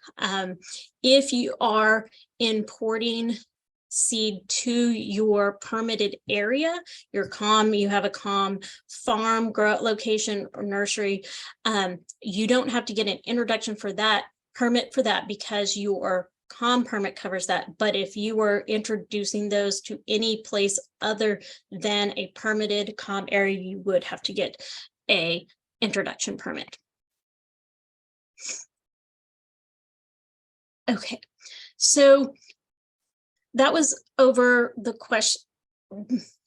If you are importing seed to your permitted area, your COM, you have a COM farm, grow location, or nursery, you don't have to get an introduction for that permit for that, because your COM permit covers that. But if you were introducing those to any place other than a permitted COM area, you would have to get a introduction permit. Okay, so that was over the question,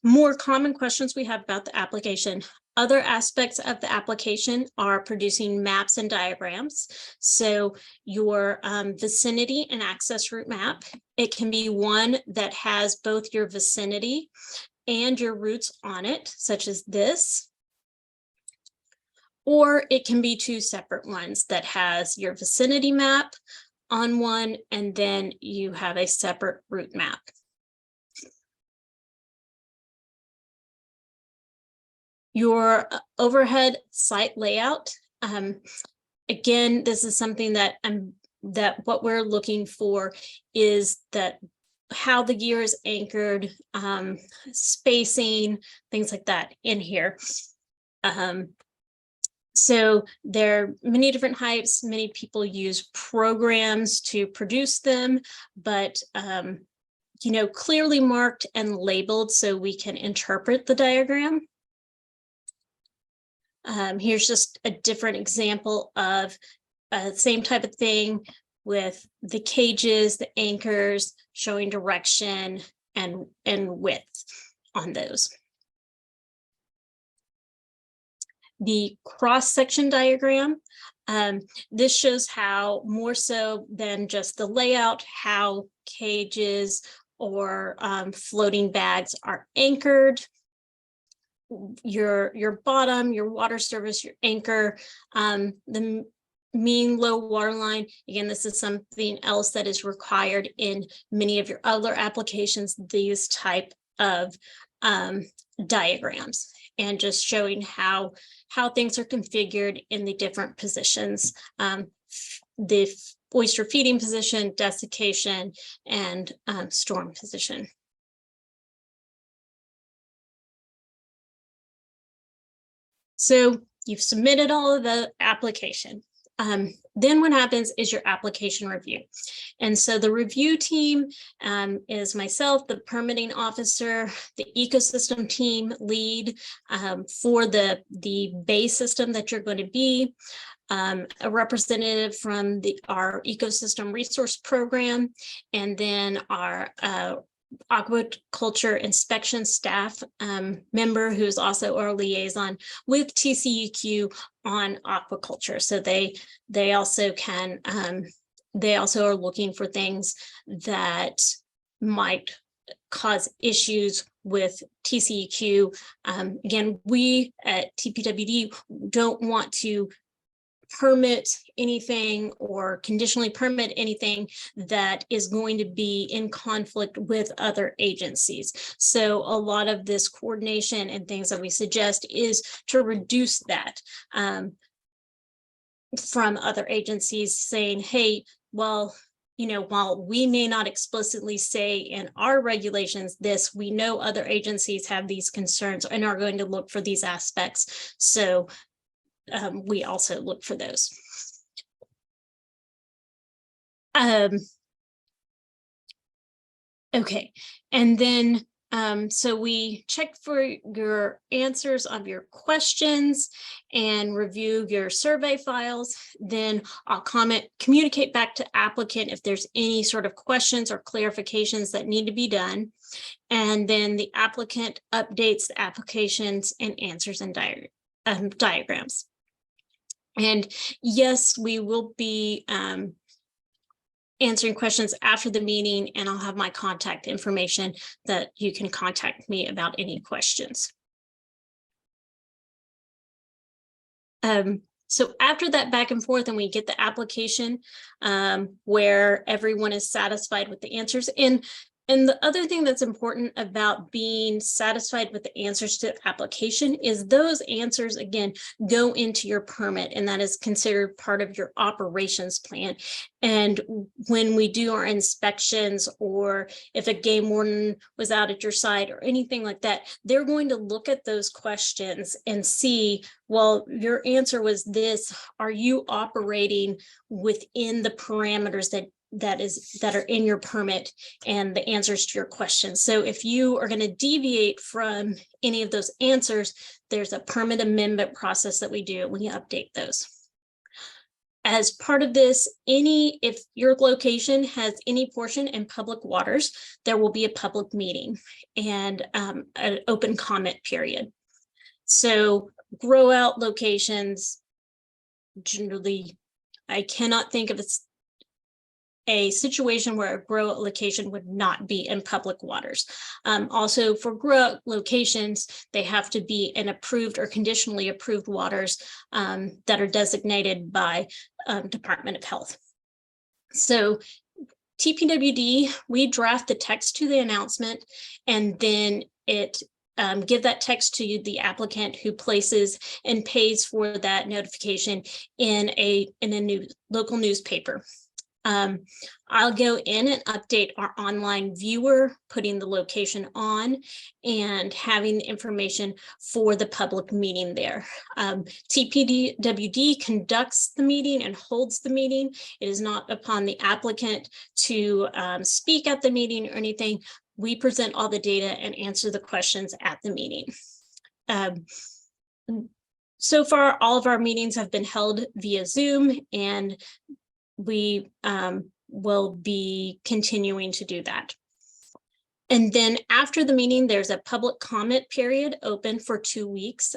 more common questions we have about the application. Other aspects of the application are producing maps and diagrams. So your vicinity and access route map, it can be one that has both your vicinity and your routes on it, such as this. Or it can be two separate ones that has your vicinity map on one, and then you have a separate route map. Your overhead site layout. Again, this is something that what we're looking for is that how the gear is anchored, spacing, things like that in here. So there are many different heights. Many people use programs to produce them, but clearly marked and labeled so we can interpret the diagram. Here's just a different example of the same type of thing with the cages, the anchors, showing direction and width on those. The cross-section diagram, this shows how, more so than just the layout, how cages or floating bags are anchored. Your bottom, your water surface, your anchor, the mean low water line. Again, this is something else that is required in many of your other applications, these type of diagrams, and just showing how things are configured in the different positions, the oyster feeding position, desiccation, and storm position. So you've submitted all of the application. Then what happens is your application review. And so the review team is myself, the permitting officer, the ecosystem team lead for the bay system that you're going to be, a representative from our ecosystem resource program, and then our aquaculture inspection staff member who is also our liaison with TCEQ on aquaculture. So they also can they also are looking for things that might cause issues with TCEQ. Again, we at TPWD don't want to permit anything or conditionally permit anything that is going to be in conflict with other agencies. So a lot of this coordination and things that we suggest is to reduce that from other agencies saying, hey, well, while we may not explicitly say in our regulations this, we know other agencies have these concerns and are going to look for these aspects. So we also look for those. Okay, and then so we check for your answers of your questions and review your survey files. Then I'll communicate back to applicant if there's any sort of questions or clarifications that need to be done. And then the applicant updates the applications and answers and diagrams. And yes, we will be answering questions after the meeting, and I'll have my contact information that you can contact me about any questions. So after that back and forth and we get the application where everyone is satisfied with the answers, and the other thing that's important about being satisfied with the answers to the application is those answers, again, go into your permit, and that is considered part of your operations plan. And when we do our inspections, or if a game warden was out at your site or anything like that, they're going to look at those questions and see, well, your answer was this. Are you operating within the parameters that are in your permit and the answers to your questions? So if you are going to deviate from any of those answers, there's a permit amendment process that we do. We update those. As part of this, if your location has any portion in public waters, there will be a public meeting and an open comment period. So grow out locations, generally, I cannot think of a situation where a grow location would not be in public waters. Also, for grow locations, they have to be in approved or conditionally approved waters that are designated by Department of Health. So TPWD, we draft the text to the announcement, and then give that text to the applicant, who places and pays for that notification in a new local newspaper. I'll go in and update our online viewer, putting the location on and having the information for the public meeting there. TPWD conducts the meeting and holds the meeting. It is not upon the applicant to speak at the meeting or anything. We present all the data and answer the questions at the meeting. So far, all of our meetings have been held via Zoom, and we will be continuing to do that. And then after the meeting, there's a public comment period open for 2 weeks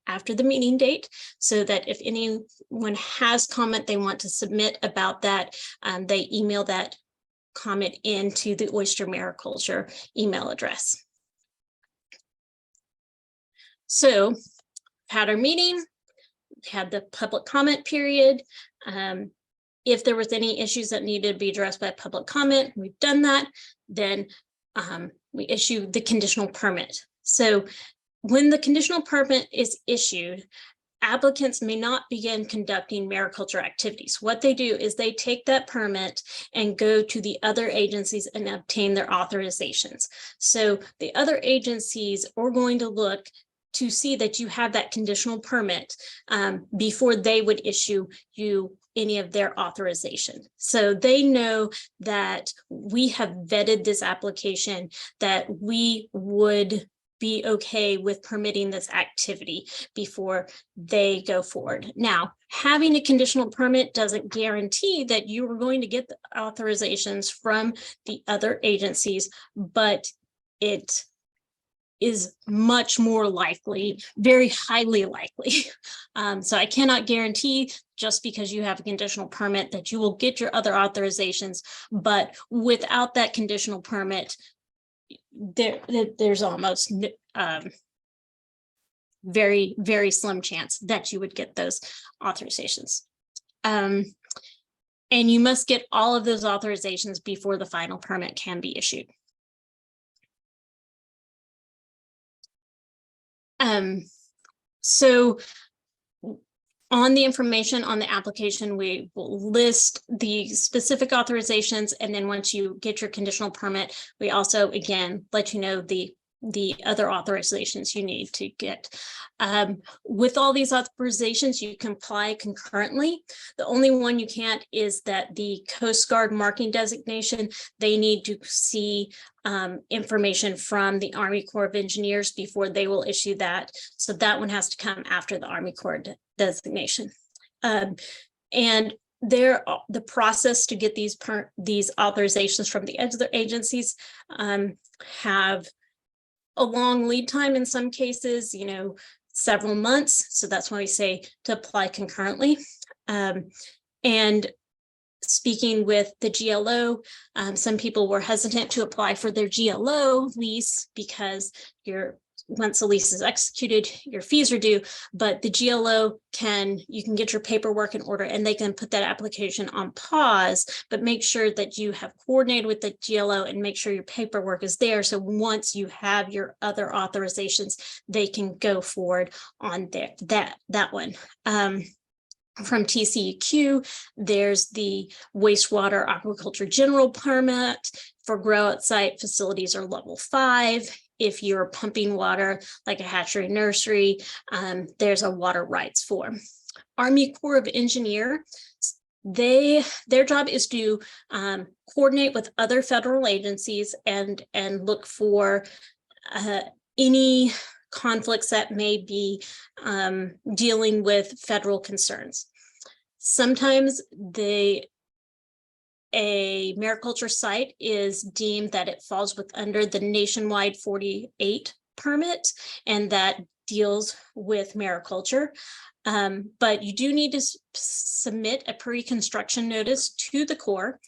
after the meeting date, so that if anyone has comment they want to submit about that, they email that comment into the Oyster Mariculture email address. So had our meeting, had the public comment period. If there was any issues that needed to be addressed by public comment, we've done that. Then we issue the conditional permit. So when the conditional permit is issued, applicants may not begin conducting mariculture activities. What they do is they take that permit and go to the other agencies and obtain their authorizations. So the other agencies are going to look to see that you have that conditional permit before they would issue you any of their authorization. So they know that we have vetted this application, that we would be okay with permitting this activity before they go forward. Now, having a conditional permit doesn't guarantee that you are going to get the authorizations from the other agencies, but it is much more likely, very highly likely. So I cannot guarantee, just because you have a conditional permit, that you will get your other authorizations, but without that conditional permit, there's almost very, very slim chance that you would get those authorizations. And you must get all of those authorizations before the final permit can be issued. So on the information on the application, we will list the specific authorizations. And then once you get your conditional permit, we also, again, let you know the other authorizations you need to get. With all these authorizations, you can apply concurrently. The only one you can't is that the Coast Guard marking designation, they need to see information from the Army Corps of Engineers before they will issue that. So that one has to come after the Army Corps designation. And the process to get these authorizations from the other agencies have a long lead time in some cases, several months. So that's why we say to apply concurrently. And speaking with the GLO, some people were hesitant to apply for their GLO lease because once the lease is executed, your fees are due, but the GLO you can get your paperwork in order and they can put that application on pause, but make sure that you have coordinated with the GLO and make sure your paperwork is there. So once you have your other authorizations, they can go forward on that one. From TCEQ, there's the wastewater aquaculture general permit for grow out site facilities are level 5. If you're pumping water like a hatchery nursery, there's a water rights form. Army Corps of Engineers, their job is to coordinate with other federal agencies and look for any conflicts that may be dealing with federal concerns. Sometimes a mariculture site is deemed that it falls under the nationwide 48 permit, and that deals with mariculture. But you do need to submit a pre-construction notice to the Corps.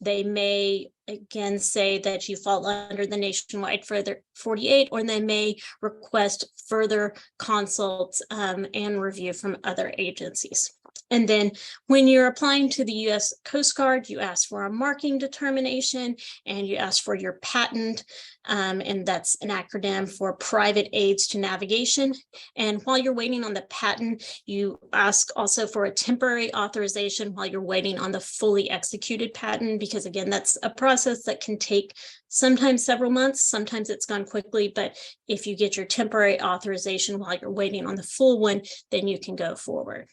They may again say that you fall under the nationwide further 48, or they may request further consults and review from other agencies. And then when you're applying to the U.S. Coast Guard, you ask for a marking determination and you ask for your patent. And that's an acronym for private aids to navigation. And while you're waiting on the patent, you ask also for a temporary authorization while you're waiting on the fully executed patent, because again, that's a process that can take sometimes several months, sometimes it's gone quickly, but if you get your temporary authorization while you're waiting on the full one, then you can go forward.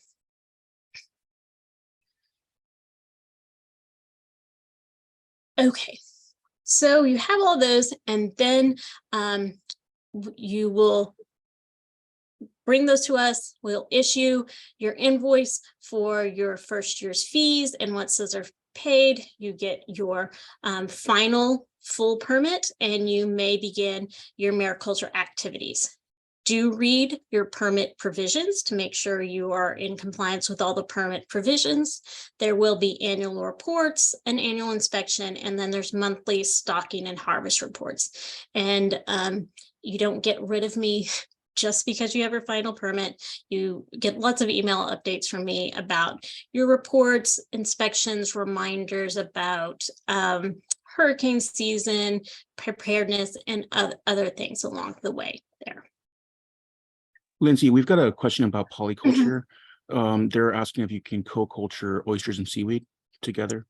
Okay, so you have all those, and then you will bring those to us. We'll issue your invoice for your first year's fees, and once those are paid, you get your final full permit, and you may begin your mariculture activities. Do read your permit provisions to make sure you are in compliance with all the permit provisions. There will be annual reports, an annual inspection, and then there's monthly stocking and harvest reports. And you don't get rid of me just because you have your final permit. You get lots of email updates from me about your reports, inspections, reminders about hurricane season, preparedness, and other things along the way there. Lindsay, we've got a question about polyculture. They're asking if you can co-culture oysters and seaweed together.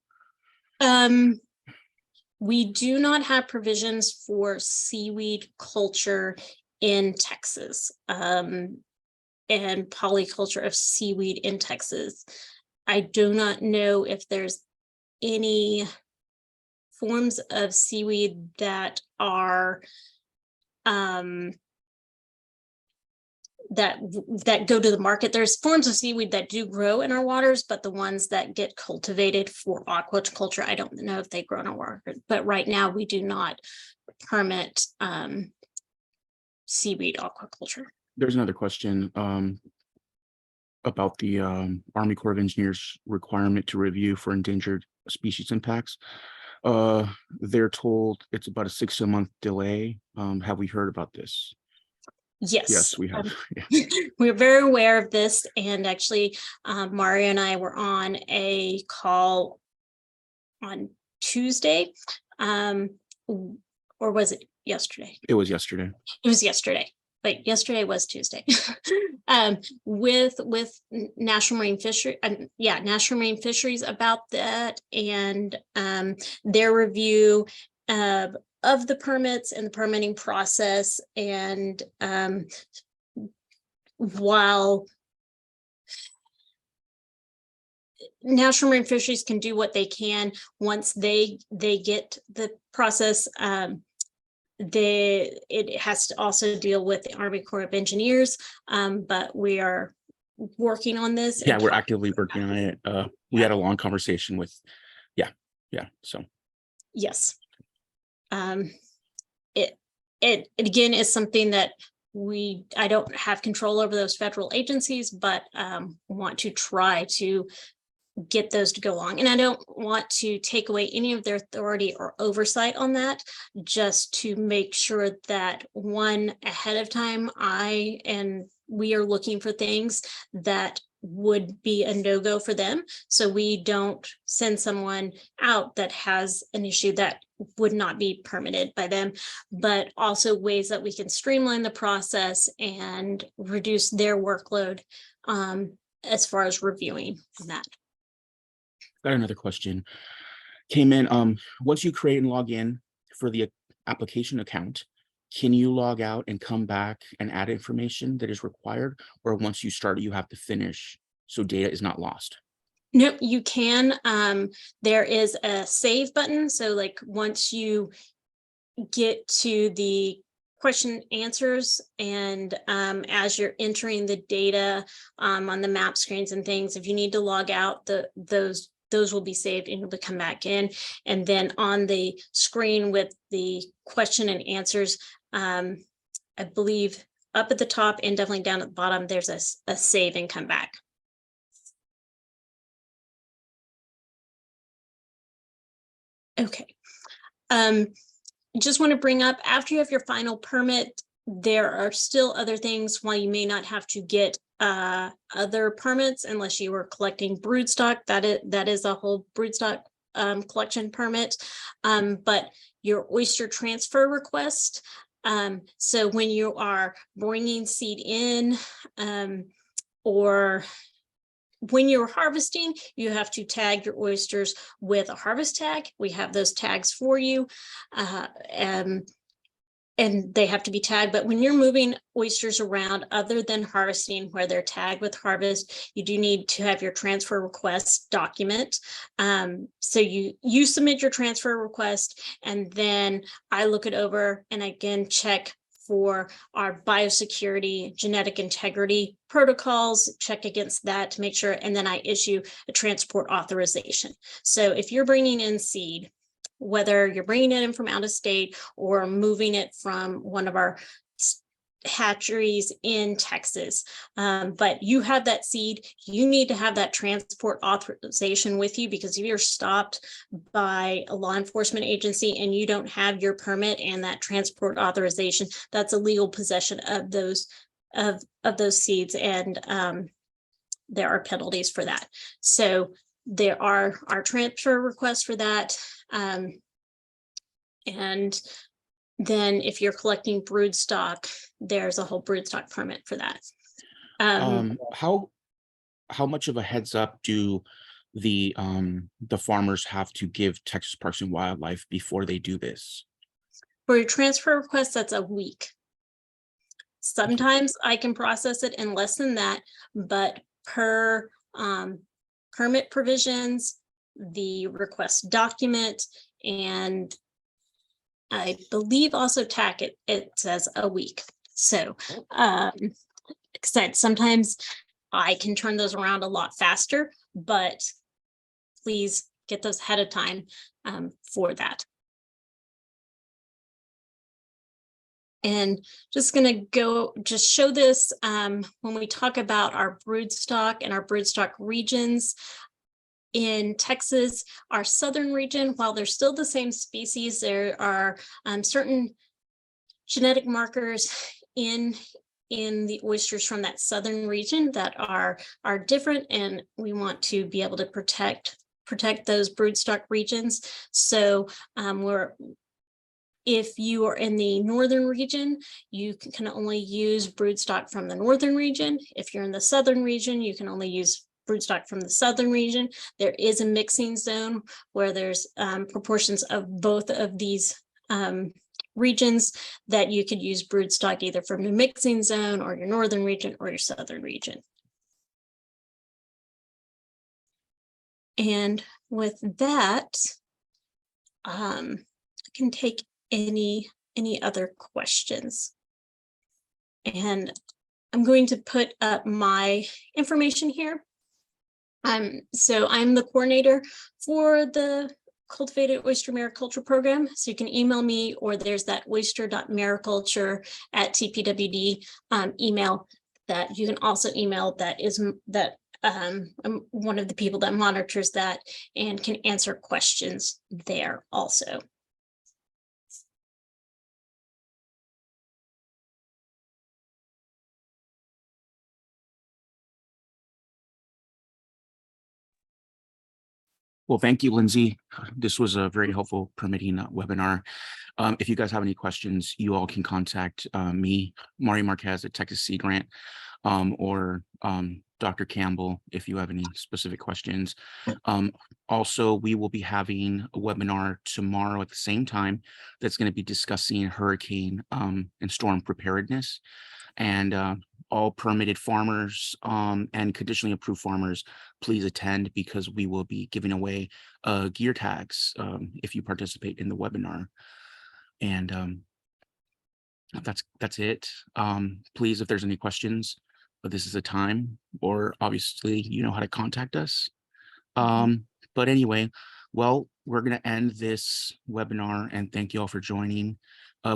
We do not have provisions for seaweed culture in Texas, and polyculture of seaweed in Texas. I do not know if there's any forms of seaweed that are that go to the market. There's forms of seaweed that do grow in our waters, but the ones that get cultivated for aquaculture, I don't know if they grow in our water. But right now we do not permit seaweed aquaculture. There's another question about the Army Corps of Engineers requirement to review for endangered species impacts. They're told it's about a 6-month delay. Have we heard about this? Yes, we have. We're very aware of this, and actually Mario and I were on a call on Tuesday, or was it yesterday? It was yesterday. It was yesterday. Wait, yesterday was Tuesday. With National Marine Fishery, National Marine Fisheries about that, and their review of the permits and the permitting process. And while National Marine Fisheries can do what they can once they get the process, it has to also deal with the Army Corps of Engineers, but we are working on this. Yeah, we're actively working on it. We had a long conversation with, so. Yes. It again is something that I don't have control over those federal agencies, but want to try to get those to go along. And I don't want to take away any of their authority or oversight on that, just to make sure that one, ahead of time, we are looking for things that would be a no-go for them. So we don't send someone out that has an issue that would not be permitted by them, but also ways that we can streamline the process and reduce their workload as far as reviewing that. Got another question. Came in, once you create and log in for the application account, can you log out and come back and add information that is required? Or once you start, you have to finish so data is not lost? Nope, you can. There is a save button. So like once you get to the question answers, and as you're entering the data on the map screens and things, if you need to log out, those will be saved and you'll be come back in. And then on the screen with the question and answers, I believe up at the top and definitely down at the bottom, there's a save and come back. Okay. Just want to bring up, after you have your final permit, there are still other things. While you may not have to get other permits unless you were collecting broodstock, that is a whole broodstock collection permit, but your oyster transfer request. So when you are bringing seed in, or when you're harvesting, you have to tag your oysters with a harvest tag. We have those tags for you, and they have to be tagged. But when you're moving oysters around, other than harvesting where they're tagged with harvest, you do need to have your transfer request document. So you submit your transfer request, and then I look it over and again check for our biosecurity, genetic integrity protocols, check against that to make sure, and then I issue a transport authorization. So if you're bringing in seed, whether you're bringing it in from out of state or moving it from one of our hatcheries in Texas, but you have that seed, you need to have that transport authorization with you, because if you're stopped by a law enforcement agency and you don't have your permit and that transport authorization, that's illegal possession of those seeds, and there are penalties for that. So there are our transfer requests for that, and then if you're collecting broodstock, there's a whole broodstock permit for that. How much of a heads up do the farmers have to give Texas Parks and Wildlife before they do this? For your transfer request, that's a week. Sometimes I can process it in less than that, but per permit provisions, the request document, and I believe also TAC, it says a week. So sometimes I can turn those around a lot faster, but please get those ahead of time for that. And just going to go just show this when we talk about our broodstock and our broodstock regions. In Texas, our southern region, while they're still the same species, there are certain genetic markers in the oysters from that southern region that are different, and we want to be able to protect those broodstock regions. So If you are in the northern region, you can only use broodstock from the northern region. If you're in the southern region, you can only use broodstock from the southern region. There is a mixing zone where there's proportions of both of these regions that you could use broodstock either from your mixing zone or your northern region or your southern region. And with that, I can take any other questions. And I'm going to put up my information here. So I'm the coordinator for the Cultivated Oyster Mariculture program. So you can email me, or there's that oyster.mariculture@tpwd email that you can also email. I'm one of the people that monitors that and can answer questions there also. Well, thank you, Lindsay. This was a very helpful permitting webinar. If you guys have any questions, you all can contact me, Mari Marquez at Texas Sea Grant, or Dr. Campbell if you have any specific questions. Also, we will be having a webinar tomorrow at the same time that's going to be discussing hurricane and storm preparedness. And all permitted farmers and conditionally approved farmers, please attend, because we will be giving away gear tags if you participate in the webinar. And that's it. Please, if there's any questions, but this is the time, or obviously you know how to contact us. But anyway, well, we're going to end this webinar, and thank you all for joining.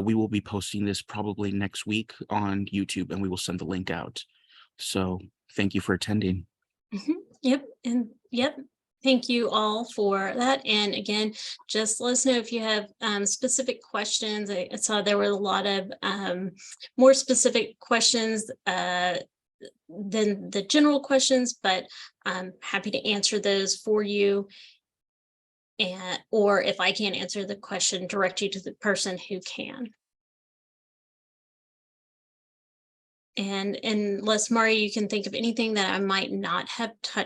We will be posting this probably next week on YouTube, and we will send the link out. So thank you for attending. Yep. And yep. Thank you all for that. And again, just let us know if you have specific questions. I saw there were a lot of more specific questions than the general questions, but I'm happy to answer those for you. Or if I can't answer the question, direct you to the person who can. And unless, Mari, you can think of anything that I might not have touched